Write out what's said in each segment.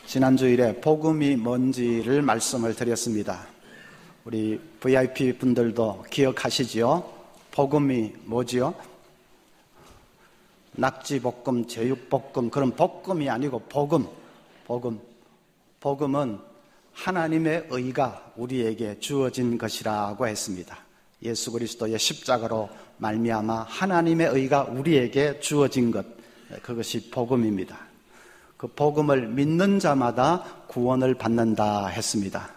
지난 주일에 복음이 뭔지를 말씀을 드렸습니다. 우리 VIP 분들도 기억하시지요? 복음이 뭐지요? 낙지볶음, 제육볶음, 그런 볶음이 아니고 복음. 복음은 하나님의 의가 우리에게 주어진 것이라고 했습니다. 예수 그리스도의 십자가로 말미암아 하나님의 의가 우리에게 주어진 것, 그것이 복음입니다. 그 복음을 믿는 자마다 구원을 받는다 했습니다.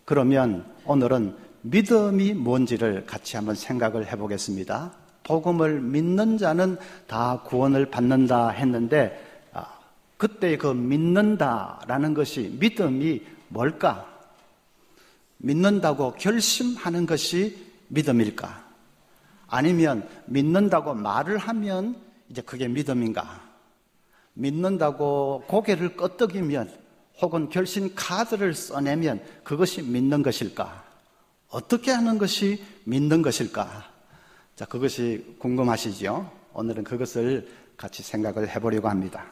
그러면 오늘은 믿음이 뭔지를 같이 한번 생각을 해보겠습니다. 복음을 믿는 자는 다 구원을 받는다 했는데 그때 그 믿는다라는 것이 믿음이 뭘까? 믿는다고 결심하는 것이 믿음일까? 아니면 믿는다고 말을 하면 이제 그게 믿음인가? 믿는다고 고개를 끄덕이면 혹은 결심 카드를 써내면 그것이 믿는 것일까? 어떻게 하는 것이 믿는 것일까? 자, 그것이 궁금하시죠? 오늘은 그것을 같이 생각을 해보려고 합니다.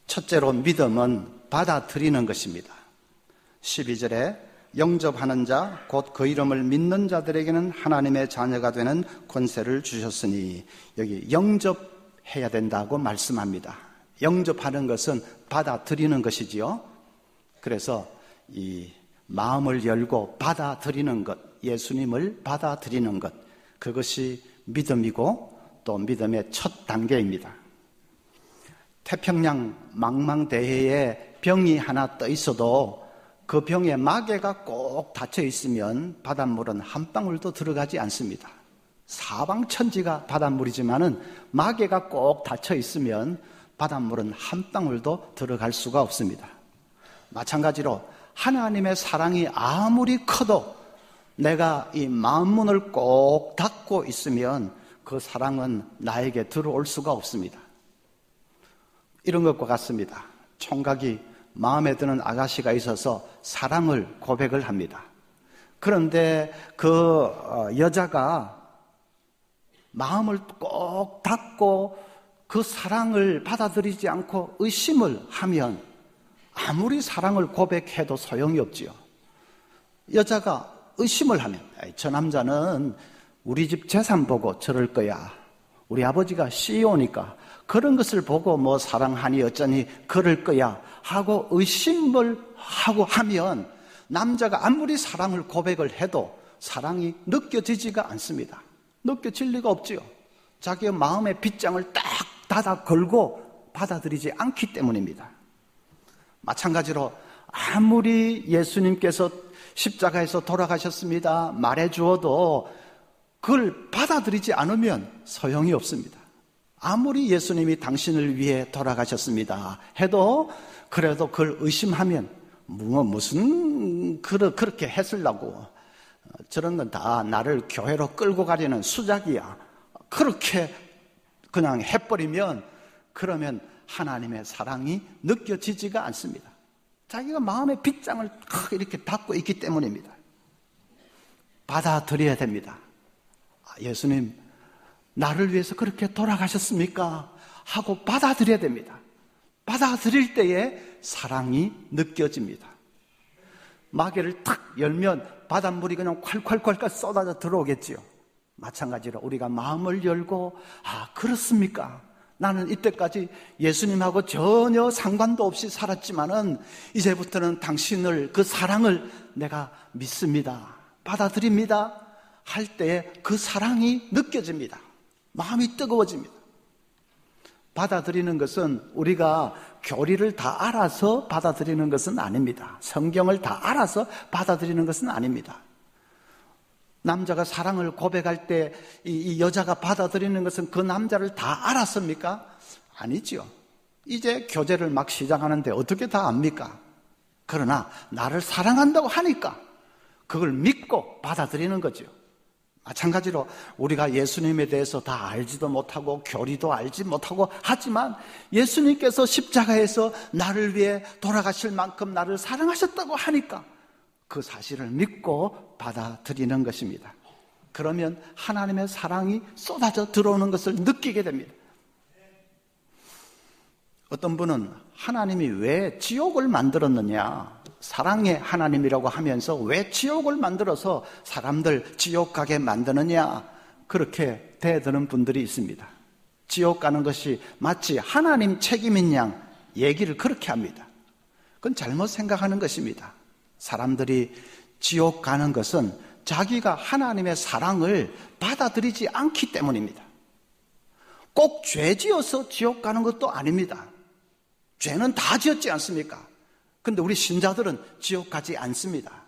첫째로 믿음은 받아들이는 것입니다. 12절에 영접하는 자, 곧 그 이름을 믿는 자들에게는 하나님의 자녀가 되는 권세를 주셨으니, 여기 영접해야 된다고 말씀합니다. 영접하는 것은 받아들이는 것이지요. 그래서 이 마음을 열고 받아들이는 것, 예수님을 받아들이는 것, 그것이 믿음이고 또 믿음의 첫 단계입니다. 태평양 망망대해에 병이 하나 떠 있어도 그 병에 마개가 꼭 닫혀 있으면 바닷물은 한 방울도 들어가지 않습니다. 사방천지가 바닷물이지만은 마개가 꼭 닫혀 있으면 바닷물은 한 방울도 들어갈 수가 없습니다. 마찬가지로 하나님의 사랑이 아무리 커도 내가 이 마음문을 꼭 닫고 있으면 그 사랑은 나에게 들어올 수가 없습니다. 이런 것과 같습니다. 총각이 마음에 드는 아가씨가 있어서 사랑을 고백을 합니다. 그런데 그 여자가 마음을 꼭 닫고 그 사랑을 받아들이지 않고 의심을 하면 아무리 사랑을 고백해도 소용이 없지요. 여자가 의심을 하면 저 남자는 우리 집 재산 보고 저럴 거야. 우리 아버지가 CEO니까 그런 것을 보고 뭐 사랑하니 어쩌니 그럴 거야 하고 의심을 하고 하면 남자가 아무리 사랑을 고백을 해도 사랑이 느껴지지가 않습니다. 느껴질 리가 없지요. 자기의 마음의 빗장을 딱 닫아 걸고 받아들이지 않기 때문입니다. 마찬가지로 아무리 예수님께서 십자가에서 돌아가셨습니다 말해 주어도 그걸 받아들이지 않으면 소용이 없습니다. 아무리 예수님이 당신을 위해 돌아가셨습니다 해도 그래도 그걸 의심하면 무슨 그렇게 했으려고 저런 건 다 나를 교회로 끌고 가려는 수작이야. 그렇게 그냥 해버리면 그러면 하나님의 사랑이 느껴지지가 않습니다. 자기가 마음의 빗장을 이렇게 닫고 있기 때문입니다. 받아들여야 됩니다. 예수님 나를 위해서 그렇게 돌아가셨습니까? 하고 받아들여야 됩니다. 받아들일 때에 사랑이 느껴집니다. 마개를 탁 열면 바닷물이 그냥 콸콸콸 쏟아져 들어오겠지요. 마찬가지로 우리가 마음을 열고 그렇습니까? 나는 이때까지 예수님하고 전혀 상관도 없이 살았지만은 이제부터는 당신을 그 사랑을 내가 믿습니다. 받아들입니다. 할 때에 그 사랑이 느껴집니다. 마음이 뜨거워집니다. 받아들이는 것은 우리가 교리를 다 알아서 받아들이는 것은 아닙니다. 성경을 다 알아서 받아들이는 것은 아닙니다. 남자가 사랑을 고백할 때 이 여자가 받아들이는 것은 그 남자를 다 알았습니까? 아니죠. 이제 교제를 막 시작하는데 어떻게 다 압니까? 그러나 나를 사랑한다고 하니까 그걸 믿고 받아들이는 거죠. 마찬가지로 우리가 예수님에 대해서 다 알지도 못하고 교리도 알지 못하고 하지만 예수님께서 십자가에서 나를 위해 돌아가실 만큼 나를 사랑하셨다고 하니까 그 사실을 믿고 받아들이는 것입니다. 그러면 하나님의 사랑이 쏟아져 들어오는 것을 느끼게 됩니다. 어떤 분은 하나님이 왜 지옥을 만들었느냐, 사랑의 하나님이라고 하면서 왜 지옥을 만들어서 사람들 지옥 가게 만드느냐, 그렇게 대드는 분들이 있습니다. 지옥 가는 것이 마치 하나님 책임인 양 얘기를 그렇게 합니다. 그건 잘못 생각하는 것입니다. 사람들이 지옥 가는 것은 자기가 하나님의 사랑을 받아들이지 않기 때문입니다. 꼭 죄 지어서 지옥 가는 것도 아닙니다. 죄는 다 지었지 않습니까? 근데 우리 신자들은 지옥 가지 않습니다.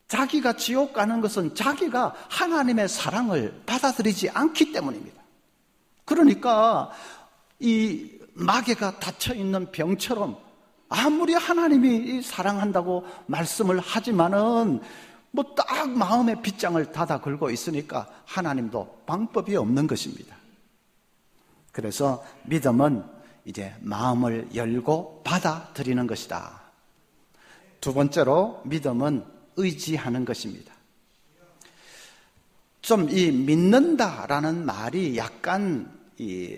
자기가 지옥 가는 것은 자기가 하나님의 사랑을 받아들이지 않기 때문입니다. 그러니까 이 마개가 닫혀있는 병처럼 아무리 하나님이 사랑한다고 말씀을 하지만은 뭐 딱 마음의 빗장을 닫아 걸고 있으니까 하나님도 방법이 없는 것입니다. 그래서 믿음은 이제 마음을 열고 받아들이는 것이다. 두 번째로 믿음은 의지하는 것입니다. 좀 이 믿는다라는 말이 약간 이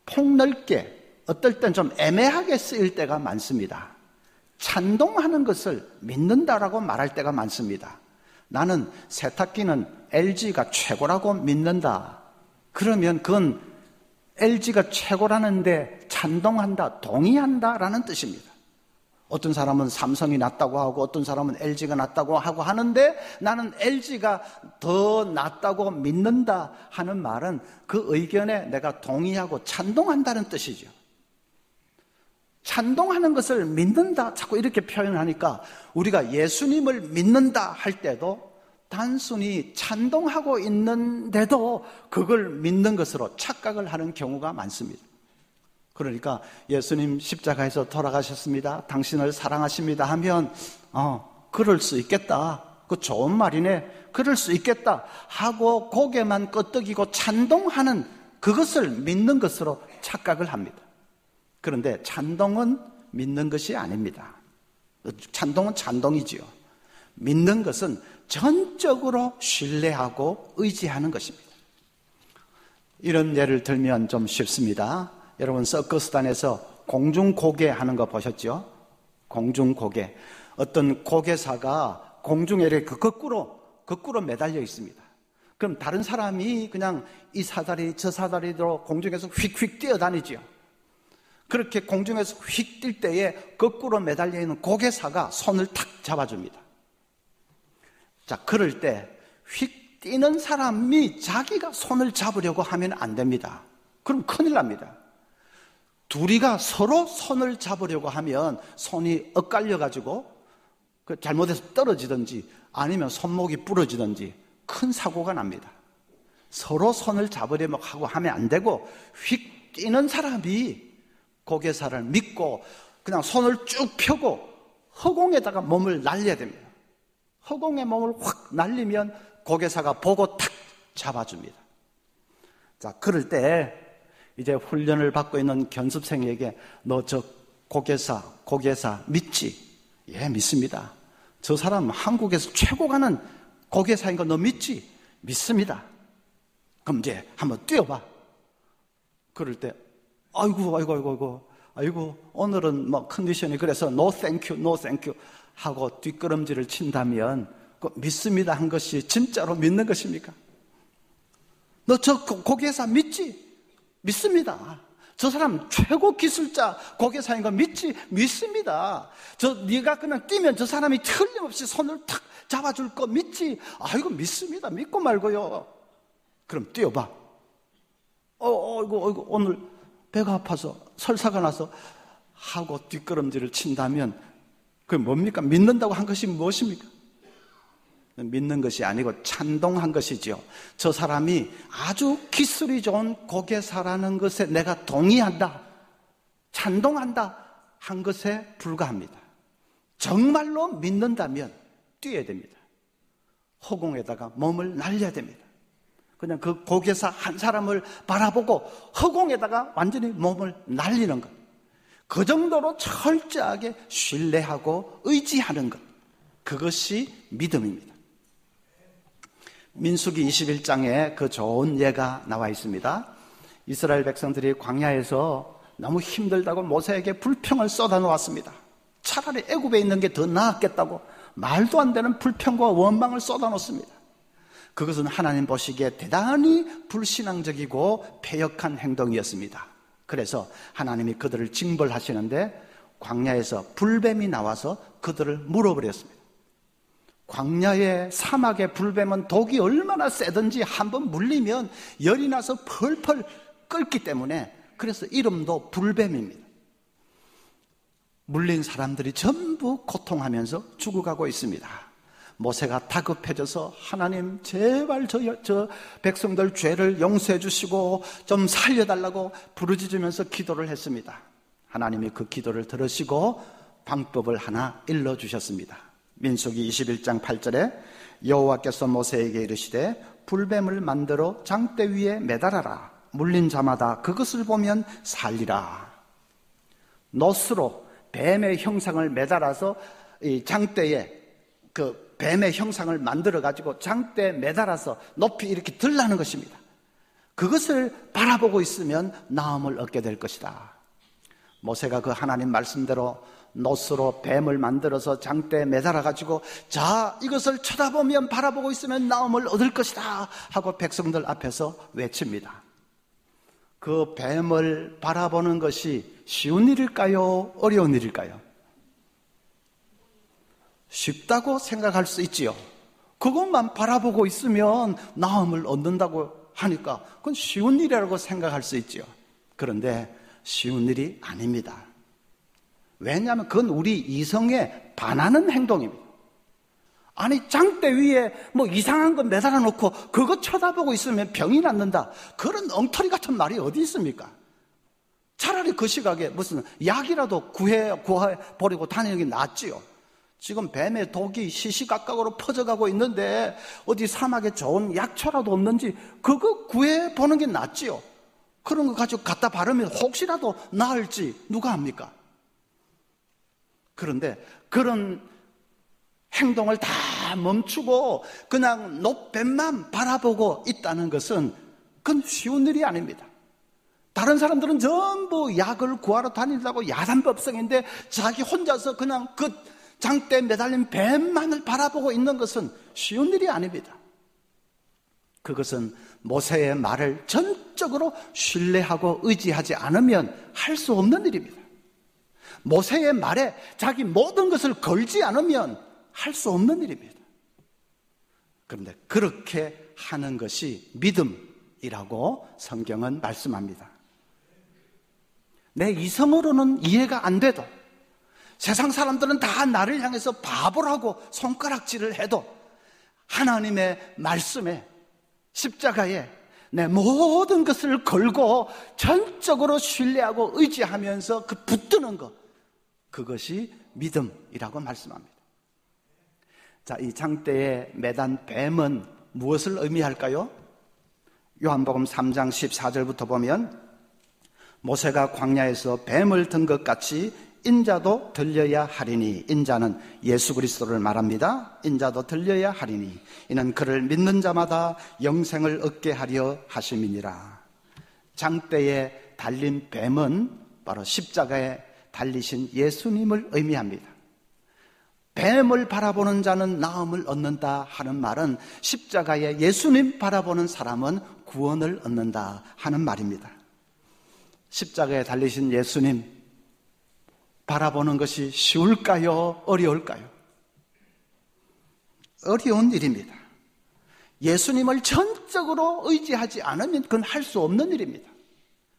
폭넓게, 어떨 땐 좀 애매하게 쓰일 때가 많습니다. 찬동하는 것을 믿는다라고 말할 때가 많습니다. 나는 세탁기는 LG가 최고라고 믿는다. 그러면 그건 LG가 최고라는데 찬동한다, 동의한다라는 뜻입니다. 어떤 사람은 삼성이 낫다고 하고 어떤 사람은 LG가 낫다고 하고 하는데 나는 LG가 더 낫다고 믿는다 하는 말은 그 의견에 내가 동의하고 찬동한다는 뜻이죠. 찬동하는 것을 믿는다 자꾸 이렇게 표현하니까 우리가 예수님을 믿는다 할 때도 단순히 찬동하고 있는데도 그걸 믿는 것으로 착각을 하는 경우가 많습니다. 그러니까 예수님 십자가에서 돌아가셨습니다, 당신을 사랑하십니다 하면 그럴 수 있겠다, 그 좋은 말이네, 그럴 수 있겠다 하고 고개만 끄덕이고 찬동하는 그것을 믿는 것으로 착각을 합니다. 그런데 찬동은 믿는 것이 아닙니다. 찬동은 찬동이지요. 믿는 것은 전적으로 신뢰하고 의지하는 것입니다. 이런 예를 들면 좀 쉽습니다. 여러분 서커스단에서 공중고개 하는 거 보셨죠? 공중고개. 어떤 고개사가 공중에 이렇게 거꾸로 매달려 있습니다. 그럼 다른 사람이 그냥 이 사다리 저 사다리로 공중에서 휙휙 뛰어다니죠. 그렇게 공중에서 휙 뛸 때에 거꾸로 매달려 있는 고개사가 손을 탁 잡아줍니다. 자, 그럴 때 휙 뛰는 사람이 자기가 손을 잡으려고 하면 안 됩니다. 그럼 큰일 납니다. 둘이가 서로 손을 잡으려고 하면 손이 엇갈려가지고 잘못해서 떨어지든지 아니면 손목이 부러지든지 큰 사고가 납니다. 서로 손을 잡으려고 하고 하면 안 되고 휙 뛰는 사람이 고개사를 믿고 그냥 손을 쭉 펴고 허공에다가 몸을 날려야 됩니다. 허공에 몸을 확 날리면 고개사가 보고 탁 잡아줍니다. 자, 그럴 때 이제 훈련을 받고 있는 견습생에게 너 저 고개사 믿지? 예, 믿습니다. 저 사람 한국에서 최고 가는 고개사인 거 너 믿지? 믿습니다. 그럼 이제 한번 뛰어봐. 그럴 때 아이고 오늘은 뭐 컨디션이 그래서 no thank you 하고 뒷걸음질을 친다면 그 믿습니다 한 것이 진짜로 믿는 것입니까? 너 저 고개사 믿지? 믿습니다. 저 사람 최고 기술자 고개사인 거 믿지? 믿습니다. 네가 그냥 뛰면 저 사람이 틀림없이 손을 탁 잡아줄 거 믿지? 아이고 믿습니다. 믿고 말고요. 그럼 뛰어봐. 어이구 오늘 배가 아파서 설사가 나서 하고 뒷걸음질을 친다면 그게 뭡니까? 믿는다고 한 것이 무엇입니까? 믿는 것이 아니고 찬동한 것이죠. 저 사람이 아주 기술이 좋은 고개사라는 것에 내가 동의한다, 찬동한다 한 것에 불과합니다. 정말로 믿는다면 뛰어야 됩니다. 허공에다가 몸을 날려야 됩니다. 그냥 그 고개사 한 사람을 바라보고 허공에다가 완전히 몸을 날리는 것. 그 정도로 철저하게 신뢰하고 의지하는 것. 그것이 믿음입니다. 민수기 21장에 그 좋은 예가 나와 있습니다. 이스라엘 백성들이 광야에서 너무 힘들다고 모세에게 불평을 쏟아놓았습니다. 차라리 애굽에 있는 게 더 나았겠다고 말도 안 되는 불평과 원망을 쏟아놓습니다. 그것은 하나님 보시기에 대단히 불신앙적이고 패역한 행동이었습니다. 그래서 하나님이 그들을 징벌하시는데 광야에서 불뱀이 나와서 그들을 물어버렸습니다. 광야의 사막의 불뱀은 독이 얼마나 세든지 한번 물리면 열이 나서 펄펄 끓기 때문에 그래서 이름도 불뱀입니다. 물린 사람들이 전부 고통하면서 죽어가고 있습니다. 모세가 다급해져서 하나님 제발 저 백성들 죄를 용서해 주시고 좀 살려달라고 부르짖으면서 기도를 했습니다. 하나님이 그 기도를 들으시고 방법을 하나 일러주셨습니다. 민수기 21장 8절에 여호와께서 모세에게 이르시되 불뱀을 만들어 장대 위에 매달아라. 물린 자마다 그것을 보면 살리라. 놋으로 뱀의 형상을 매달아서 이 장대에 그 뱀의 형상을 만들어 가지고 장대에 매달아서 높이 이렇게 들라는 것입니다. 그것을 바라보고 있으면 나음을 얻게 될 것이다. 모세가 그 하나님 말씀대로 놋으로 뱀을 만들어서 장대에 매달아 가지고 자 이것을 쳐다보면 바라보고 있으면 나음을 얻을 것이다 하고 백성들 앞에서 외칩니다. 그 뱀을 바라보는 것이 쉬운 일일까요? 어려운 일일까요? 쉽다고 생각할 수 있지요. 그것만 바라보고 있으면 나음을 얻는다고 하니까 그건 쉬운 일이라고 생각할 수 있지요. 그런데 쉬운 일이 아닙니다. 왜냐하면 그건 우리 이성에 반하는 행동입니다. 아니 장대 위에 뭐 이상한 거 매달아 놓고 그거 쳐다보고 있으면 병이 낫는다. 그런 엉터리 같은 말이 어디 있습니까? 차라리 그 시각에 무슨 약이라도 구해버리고 다니는 게 낫지요. 지금 뱀의 독이 시시각각으로 퍼져가고 있는데 어디 사막에 좋은 약초라도 없는지 그거 구해보는 게 낫지요. 그런 거 가지고 갖다 바르면 혹시라도 나을지 누가 압니까? 그런데 그런 행동을 다 멈추고 그냥 놋뱀만 바라보고 있다는 것은 그건 쉬운 일이 아닙니다. 다른 사람들은 전부 약을 구하러 다니려고 야단법성인데 자기 혼자서 그냥 그 장대에 매달린 뱀만을 바라보고 있는 것은 쉬운 일이 아닙니다. 그것은 모세의 말을 전적으로 신뢰하고 의지하지 않으면 할 수 없는 일입니다. 모세의 말에 자기 모든 것을 걸지 않으면 할 수 없는 일입니다. 그런데 그렇게 하는 것이 믿음이라고 성경은 말씀합니다. 내 이성으로는 이해가 안 돼도 세상 사람들은 다 나를 향해서 바보라고 손가락질을 해도 하나님의 말씀에 십자가에 내 모든 것을 걸고 전적으로 신뢰하고 의지하면서 그 붙드는 것, 그것이 믿음이라고 말씀합니다. 자, 이 장대에 매단 뱀은 무엇을 의미할까요? 요한복음 3장 14절부터 보면 모세가 광야에서 뱀을 든 것 같이 인자도 들려야 하리니, 인자는 예수 그리스도를 말합니다. 인자도 들려야 하리니 이는 그를 믿는 자마다 영생을 얻게 하려 하심이니라. 장대에 달린 뱀은 바로 십자가에 달리신 예수님을 의미합니다. 뱀을 바라보는 자는 나음을 얻는다 하는 말은 십자가에 예수님 바라보는 사람은 구원을 얻는다 하는 말입니다. 십자가에 달리신 예수님 바라보는 것이 쉬울까요? 어려울까요? 어려운 일입니다. 예수님을 전적으로 의지하지 않으면 그건 할 수 없는 일입니다.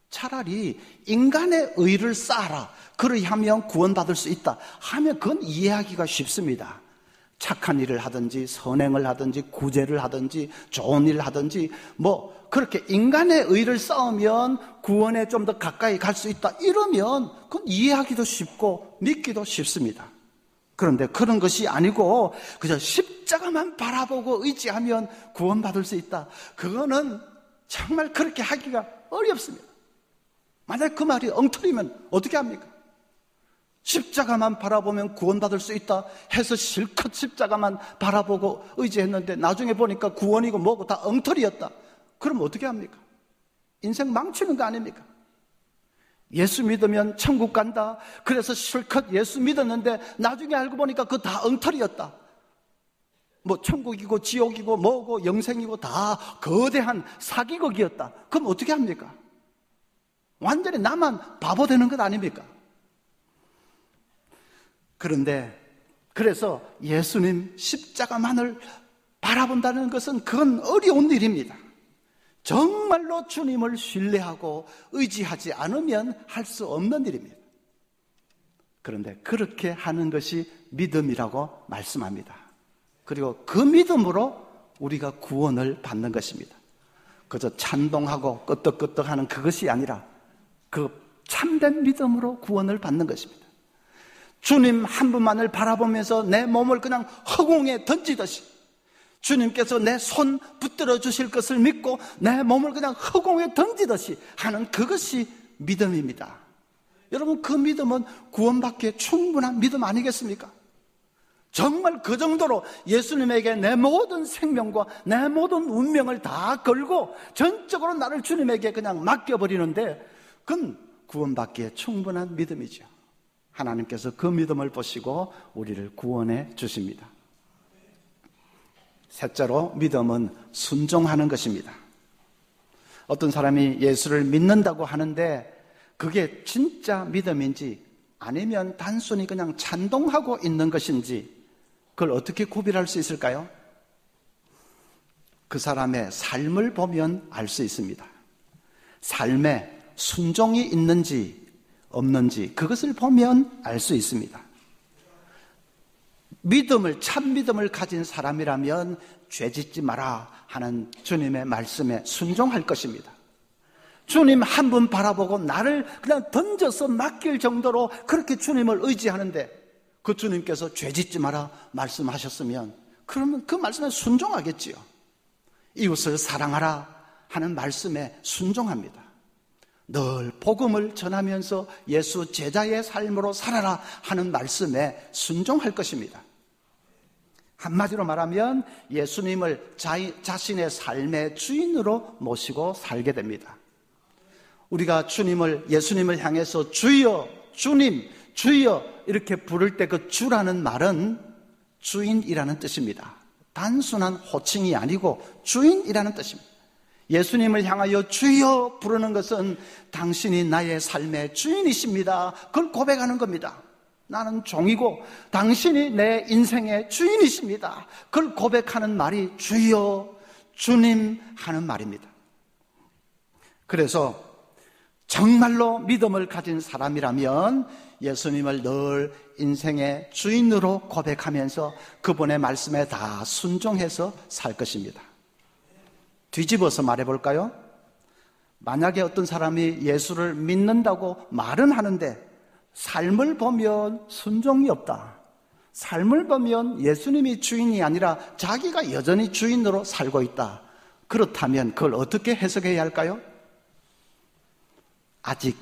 차라리 인간의 의를 쌓아라. 그리하면 구원받을 수 있다 하면 그건 이해하기가 쉽습니다. 착한 일을 하든지 선행을 하든지 구제를 하든지 좋은 일을 하든지 뭐 그렇게 인간의 의를 쌓으면 구원에 좀 더 가까이 갈 수 있다 이러면 그건 이해하기도 쉽고 믿기도 쉽습니다. 그런데 그런 것이 아니고 그저 십자가만 바라보고 의지하면 구원받을 수 있다. 그거는 정말 그렇게 하기가 어렵습니다. 만약 그 말이 엉터리면 어떻게 합니까? 십자가만 바라보면 구원받을 수 있다 해서 실컷 십자가만 바라보고 의지했는데 나중에 보니까 구원이고 뭐고 다 엉터리였다. 그럼 어떻게 합니까? 인생 망치는 거 아닙니까? 예수 믿으면 천국 간다. 그래서 실컷 예수 믿었는데 나중에 알고 보니까 그거 다 엉터리였다. 뭐 천국이고 지옥이고 뭐고 영생이고 다 거대한 사기극이었다. 그럼 어떻게 합니까? 완전히 나만 바보 되는 것 아닙니까? 그런데 그래서 예수님 십자가만을 바라본다는 것은 그건 어려운 일입니다. 정말로 주님을 신뢰하고 의지하지 않으면 할 수 없는 일입니다. 그런데 그렇게 하는 것이 믿음이라고 말씀합니다. 그리고 그 믿음으로 우리가 구원을 받는 것입니다. 그저 찬동하고 끄떡끄떡하는 그것이 아니라 그 참된 믿음으로 구원을 받는 것입니다. 주님 한 분만을 바라보면서 내 몸을 그냥 허공에 던지듯이 주님께서 내 손 붙들어 주실 것을 믿고 내 몸을 그냥 허공에 던지듯이 하는 그것이 믿음입니다. 여러분, 그 믿음은 구원받기에 충분한 믿음 아니겠습니까? 정말 그 정도로 예수님에게 내 모든 생명과 내 모든 운명을 다 걸고 전적으로 나를 주님에게 그냥 맡겨버리는데 그건 구원받기에 충분한 믿음이죠. 하나님께서 그 믿음을 보시고 우리를 구원해 주십니다. 셋째로 믿음은 순종하는 것입니다. 어떤 사람이 예수를 믿는다고 하는데 그게 진짜 믿음인지 아니면 단순히 그냥 찬동하고 있는 것인지 그걸 어떻게 구별할 수 있을까요? 그 사람의 삶을 보면 알 수 있습니다. 삶에 순종이 있는지 없는지 그것을 보면 알 수 있습니다. 믿음을, 참 믿음을 가진 사람이라면 죄 짓지 마라 하는 주님의 말씀에 순종할 것입니다. 주님 한 분 바라보고 나를 그냥 던져서 맡길 정도로 그렇게 주님을 의지하는데 그 주님께서 죄 짓지 마라 말씀하셨으면 그러면 그 말씀에 순종하겠지요. 이웃을 사랑하라 하는 말씀에 순종합니다. 늘 복음을 전하면서 예수 제자의 삶으로 살아라 하는 말씀에 순종할 것입니다. 한마디로 말하면 예수님을 자신의 삶의 주인으로 모시고 살게 됩니다. 우리가 예수님을 향해서 주여, 주님, 주여 이렇게 부를 때 그 주라는 말은 주인이라는 뜻입니다. 단순한 호칭이 아니고 주인이라는 뜻입니다. 예수님을 향하여 주여 부르는 것은 당신이 나의 삶의 주인이십니다. 그걸 고백하는 겁니다. 나는 종이고 당신이 내 인생의 주인이십니다. 그걸 고백하는 말이 주여, 주님 하는 말입니다. 그래서 정말로 믿음을 가진 사람이라면 예수님을 늘 인생의 주인으로 고백하면서 그분의 말씀에 다 순종해서 살 것입니다. 뒤집어서 말해볼까요? 만약에 어떤 사람이 예수를 믿는다고 말은 하는데 삶을 보면 순종이 없다. 삶을 보면 예수님이 주인이 아니라 자기가 여전히 주인으로 살고 있다. 그렇다면 그걸 어떻게 해석해야 할까요? 아직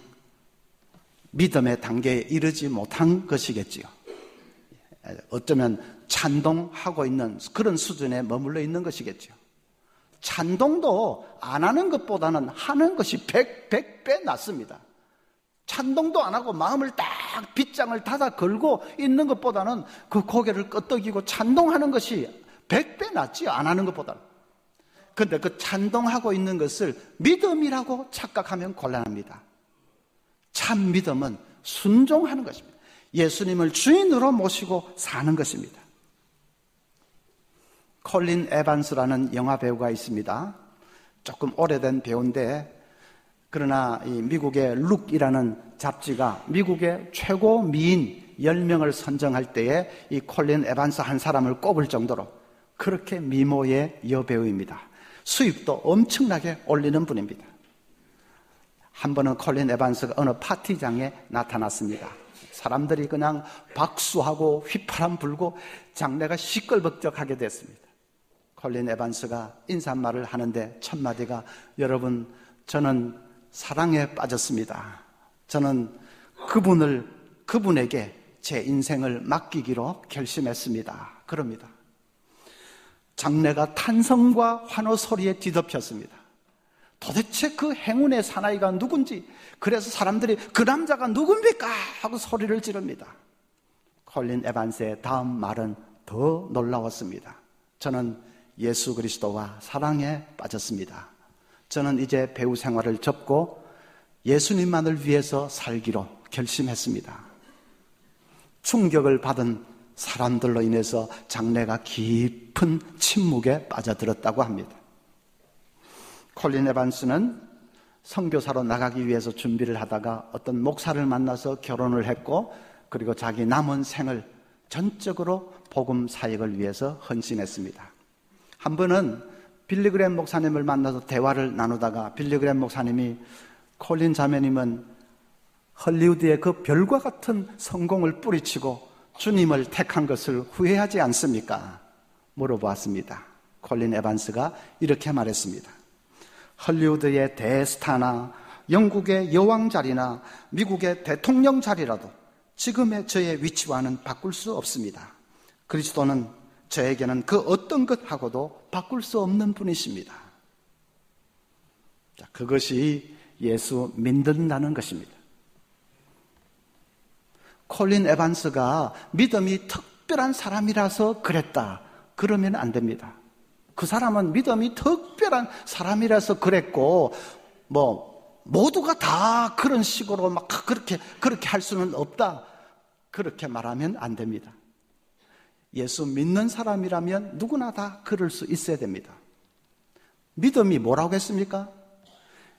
믿음의 단계에 이르지 못한 것이겠지요. 어쩌면 찬동하고 있는 그런 수준에 머물러 있는 것이겠죠. 찬동도 안 하는 것보다는 하는 것이 100배 낫습니다. 찬동도 안 하고 마음을 딱 빗장을 닫아 걸고 있는 것보다는 그 고개를 끄덕이고 찬동하는 것이 100배 낫지요. 안 하는 것보다는. 그런데 그 찬동하고 있는 것을 믿음이라고 착각하면 곤란합니다. 참 믿음은 순종하는 것입니다. 예수님을 주인으로 모시고 사는 것입니다. 콜린 에반스라는 영화 배우가 있습니다. 조금 오래된 배우인데 그러나 이 미국의 룩이라는 잡지가 미국의 최고 미인 10명을 선정할 때에 이 콜린 에반스 한 사람을 꼽을 정도로 그렇게 미모의 여배우입니다. 수입도 엄청나게 올리는 분입니다. 한 번은 콜린 에반스가 어느 파티장에 나타났습니다. 사람들이 그냥 박수하고 휘파람 불고 장례가 시끌벅적하게 됐습니다. 콜린 에반스가 인사말을 하는데 첫 마디가, 여러분, 저는 사랑에 빠졌습니다. 저는 그분에게 제 인생을 맡기기로 결심했습니다. 그럽니다. 장례가 탄성과 환호 소리에 뒤덮였습니다. 도대체 그 행운의 사나이가 누군지, 그래서 사람들이 그 남자가 누굽니까? 하고 소리를 지릅니다. 콜린 에반스의 다음 말은 더 놀라웠습니다. 저는 예수 그리스도와 사랑에 빠졌습니다. 저는 이제 배우 생활을 접고 예수님만을 위해서 살기로 결심했습니다. 충격을 받은 사람들로 인해서 장례가 깊은 침묵에 빠져들었다고 합니다. 콜린 에반스는 선교사로 나가기 위해서 준비를 하다가 어떤 목사를 만나서 결혼을 했고, 그리고 자기 남은 생을 전적으로 복음 사역을 위해서 헌신했습니다. 한 번은 빌리 그램 목사님을 만나서 대화를 나누다가 빌리 그램 목사님이, 콜린 자매님은 헐리우드의 그 별과 같은 성공을 뿌리치고 주님을 택한 것을 후회하지 않습니까? 물어보았습니다. 콜린 에반스가 이렇게 말했습니다. 헐리우드의 대스타나 영국의 여왕 자리나 미국의 대통령 자리라도 지금의 저의 위치와는 바꿀 수 없습니다. 그리스도는 저에게는 그 어떤 것하고도 바꿀 수 없는 분이십니다. 자, 그것이 예수 믿는다는 것입니다. 콜린 에반스가 믿음이 특별한 사람이라서 그랬다, 그러면 안 됩니다. 그 사람은 믿음이 특별한 사람이라서 그랬고, 모두가 다 그런 식으로 막 그렇게 할 수는 없다, 그렇게 말하면 안 됩니다. 예수 믿는 사람이라면 누구나 다 그럴 수 있어야 됩니다. 믿음이 뭐라고 했습니까?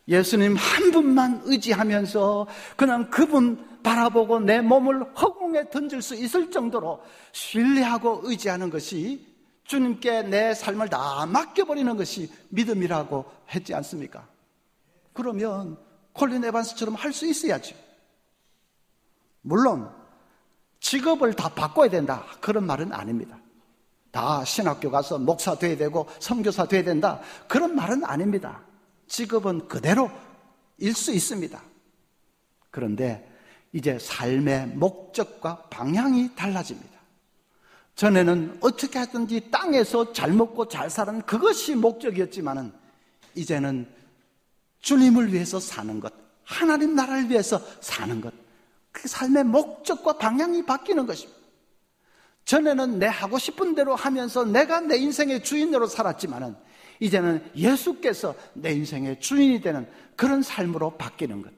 예수님 한 분만 의지하면서 그냥 그분 바라보고 내 몸을 허공에 던질 수 있을 정도로 신뢰하고 의지하는 것이, 주님께 내 삶을 다 맡겨버리는 것이 믿음이라고 했지 않습니까? 그러면 콜린 에반스처럼 할 수 있어야죠. 물론 직업을 다 바꿔야 된다, 그런 말은 아닙니다. 다 신학교 가서 목사 돼야 되고 선교사 돼야 된다, 그런 말은 아닙니다. 직업은 그대로일 수 있습니다. 그런데 이제 삶의 목적과 방향이 달라집니다. 전에는 어떻게 하든지 땅에서 잘 먹고 잘 사는 그것이 목적이었지만은, 이제는 주님을 위해서 사는 것, 하나님 나라를 위해서 사는 것, 그 삶의 목적과 방향이 바뀌는 것입니다. 전에는 내 하고 싶은 대로 하면서 내가 내 인생의 주인으로 살았지만은, 이제는 예수께서 내 인생의 주인이 되는 그런 삶으로 바뀌는 것,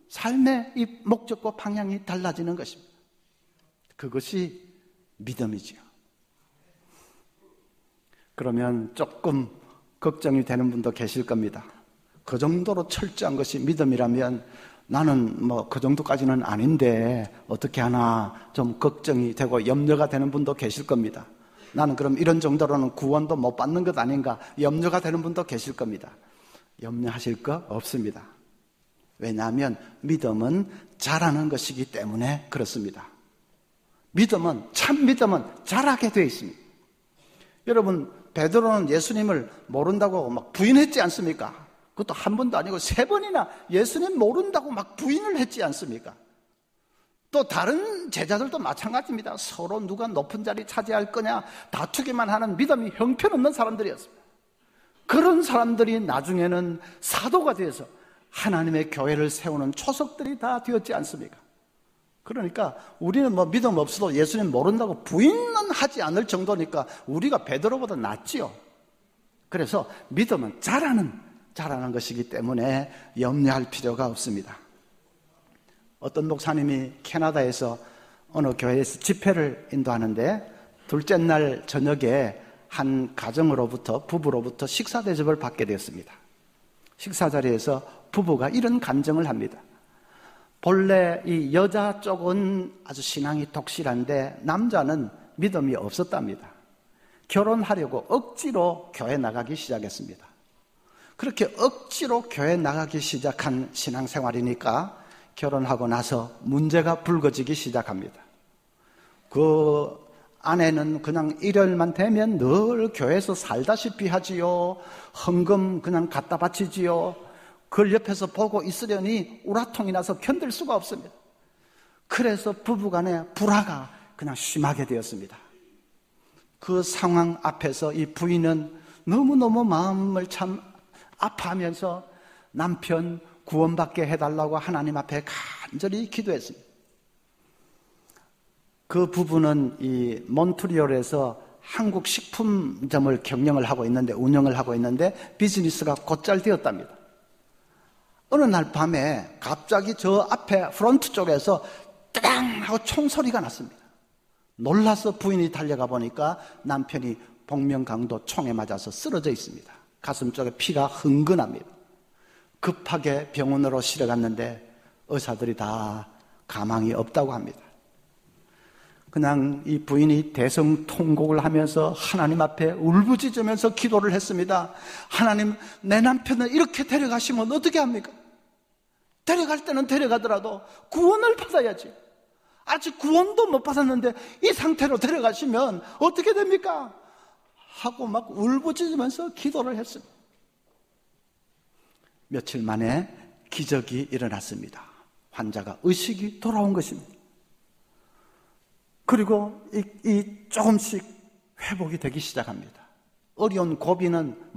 삶의 이 목적과 방향이 달라지는 것입니다. 그것이 믿음이지요. 그러면 조금 걱정이 되는 분도 계실 겁니다. 그 정도로 철저한 것이 믿음이라면 나는 그 정도까지는 아닌데 어떻게 하나 좀 걱정이 되고 염려가 되는 분도 계실 겁니다. 나는 그럼 이런 정도로는 구원도 못 받는 것 아닌가, 염려가 되는 분도 계실 겁니다. 염려하실 거 없습니다. 왜냐하면 믿음은 자라는 것이기 때문에 그렇습니다. 참 믿음은 자라게 되어 있습니다. 여러분, 베드로는 예수님을 모른다고 막 부인했지 않습니까? 그것도 한 번도 아니고 3번이나 예수님 모른다고 막 부인을 했지 않습니까? 또 다른 제자들도 마찬가지입니다. 서로 누가 높은 자리 차지할 거냐 다투기만 하는 믿음이 형편없는 사람들이었습니다. 그런 사람들이 나중에는 사도가 되어서 하나님의 교회를 세우는 초석들이 다 되었지 않습니까? 그러니까 우리는 믿음 없어도 예수님 모른다고 부인은 하지 않을 정도니까 우리가 베드로보다 낫지요. 그래서 믿음은 자라는 것이기 때문에 염려할 필요가 없습니다. 어떤 목사님이 캐나다에서 어느 교회에서 집회를 인도하는데, 둘째 날 저녁에 한 가정으로부터, 부부로부터 식사 대접을 받게 되었습니다. 식사 자리에서 부부가 이런 간증을 합니다. 본래 이 여자 쪽은 아주 신앙이 독실한데 남자는 믿음이 없었답니다. 결혼하려고 억지로 교회 나가기 시작했습니다. 그렇게 억지로 교회 나가기 시작한 신앙생활이니까 결혼하고 나서 문제가 불거지기 시작합니다. 그 아내는 그냥 일요일만 되면 늘 교회에서 살다시피 하지요. 헌금 그냥 갖다 바치지요. 그걸 옆에서 보고 있으려니 우라통이 나서 견딜 수가 없습니다. 그래서 부부간의 불화가 그냥 심하게 되었습니다. 그 상황 앞에서 이 부인은 너무너무 마음을 참 아파하면서 남편 구원받게 해달라고 하나님 앞에 간절히 기도했습니다. 그 부부는 이 몬트리올에서 한국 식품점을 운영을 하고 있는데 비즈니스가 곧잘 되었답니다. 어느 날 밤에 갑자기 저 앞에 프론트 쪽에서 따당 하고 총소리가 났습니다. 놀라서 부인이 달려가 보니까 남편이 복면강도 총에 맞아서 쓰러져 있습니다. 가슴 쪽에 피가 흥건합니다. 급하게 병원으로 실어갔는데 의사들이 다 가망이 없다고 합니다. 그냥 이 부인이 대성통곡을 하면서 하나님 앞에 울부짖으면서 기도를 했습니다. 하나님, 내 남편을 이렇게 데려가시면 어떻게 합니까? 데려갈 때는 데려가더라도 구원을 받아야지. 아직 구원도 못 받았는데 이 상태로 데려가시면 어떻게 됩니까? 하고 막 울부짖으면서 기도를 했습니다. 며칠 만에 기적이 일어났습니다. 환자가 의식이 돌아온 것입니다. 그리고 조금씩 회복이 되기 시작합니다. 어려운 고비는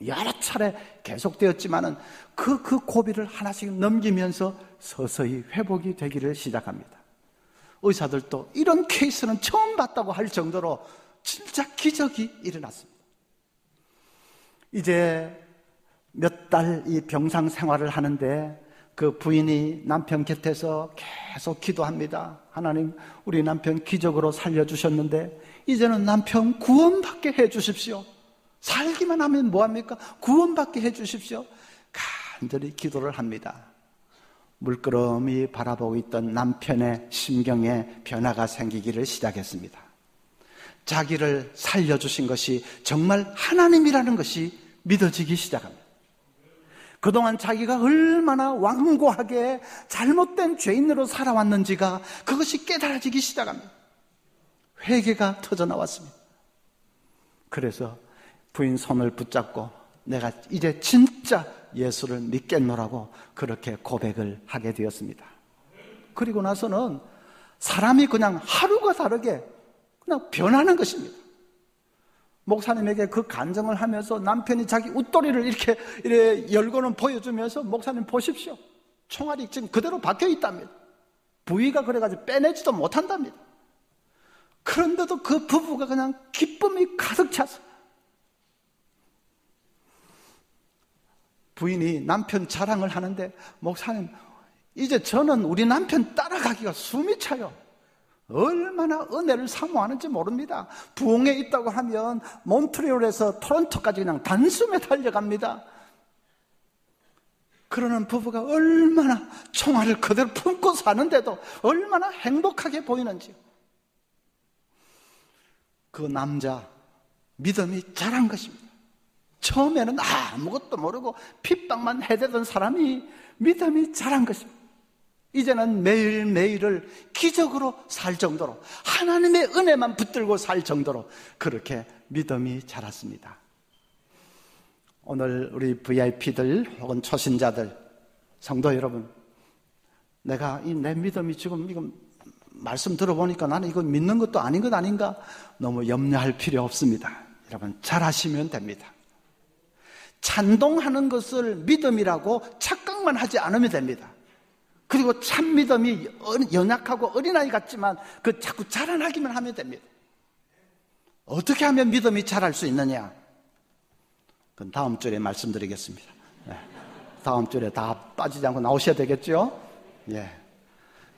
여러 차례 계속되었지만은 그 고비를 하나씩 넘기면서 서서히 회복이 되기를 시작합니다. 의사들도 이런 케이스는 처음 봤다고 할 정도로 진짜 기적이 일어났습니다. 이제 몇 달 이 병상 생활을 하는데 그 부인이 남편 곁에서 계속 기도합니다. 하나님, 우리 남편 기적으로 살려주셨는데 이제는 남편 구원받게 해주십시오. 살기만 하면 뭐합니까? 구원받게 해주십시오. 간절히 기도를 합니다. 물끄러미 바라보고 있던 남편의 심경에 변화가 생기기를 시작했습니다. 자기를 살려주신 것이 정말 하나님이라는 것이 믿어지기 시작합니다. 그동안 자기가 얼마나 완고하게 잘못된 죄인으로 살아왔는지가 그것이 깨달아지기 시작합니다. 회개가 터져나왔습니다. 그래서 부인 손을 붙잡고 내가 이제 진짜 예수를 믿겠노라고 그렇게 고백을 하게 되었습니다. 그리고 나서는 사람이 그냥 하루가 다르게 그냥 변하는 것입니다. 목사님에게 그 간증을 하면서 남편이 자기 웃도리를 이렇게 열고는 보여주면서 목사님 보십시오. 총알이 지금 그대로 박혀 있답니다. 부위가 그래가지고 빼내지도 못한답니다. 그런데도 그 부부가 그냥 기쁨이 가득 차서 부인이 남편 자랑을 하는데 목사님, 이제 저는 우리 남편 따라가기가 숨이 차요. 얼마나 은혜를 사모하는지 모릅니다. 부흥에 있다고 하면 몬트리올에서 토론토까지 그냥 단숨에 달려갑니다. 그러는 부부가 얼마나 총알을 그대로 품고 사는데도 얼마나 행복하게 보이는지. 그 남자 믿음이 자란 것입니다. 처음에는 아무것도 모르고 핍박만 해대던 사람이 믿음이 자란 것입니다. 이제는 매일매일을 기적으로 살 정도로, 하나님의 은혜만 붙들고 살 정도로 그렇게 믿음이 자랐습니다. 오늘 우리 VIP들 혹은 초신자들, 성도 여러분, 내가 내 믿음이 지금 이거 말씀 들어보니까 나는 이거 믿는 것도 아닌 것 아닌가? 너무 염려할 필요 없습니다. 여러분, 잘하시면 됩니다. 찬동하는 것을 믿음이라고 착각만 하지 않으면 됩니다. 그리고 참 믿음이 연약하고 어린아이 같지만 그 자꾸 자라나기만 하면 됩니다. 어떻게 하면 믿음이 자랄 수 있느냐? 그건 다음 주에 말씀드리겠습니다. 네. 다음 주에 다 빠지지 않고 나오셔야 되겠죠? 예.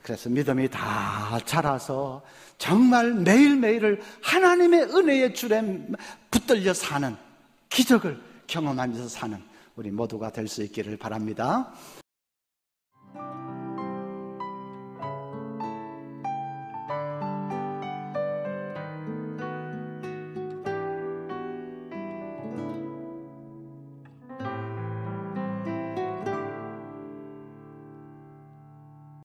그래서 믿음이 다 자라서 정말 매일매일을 하나님의 은혜의 줄에 붙들려 사는, 기적을 경험하면서 사는 우리 모두가 될 수 있기를 바랍니다.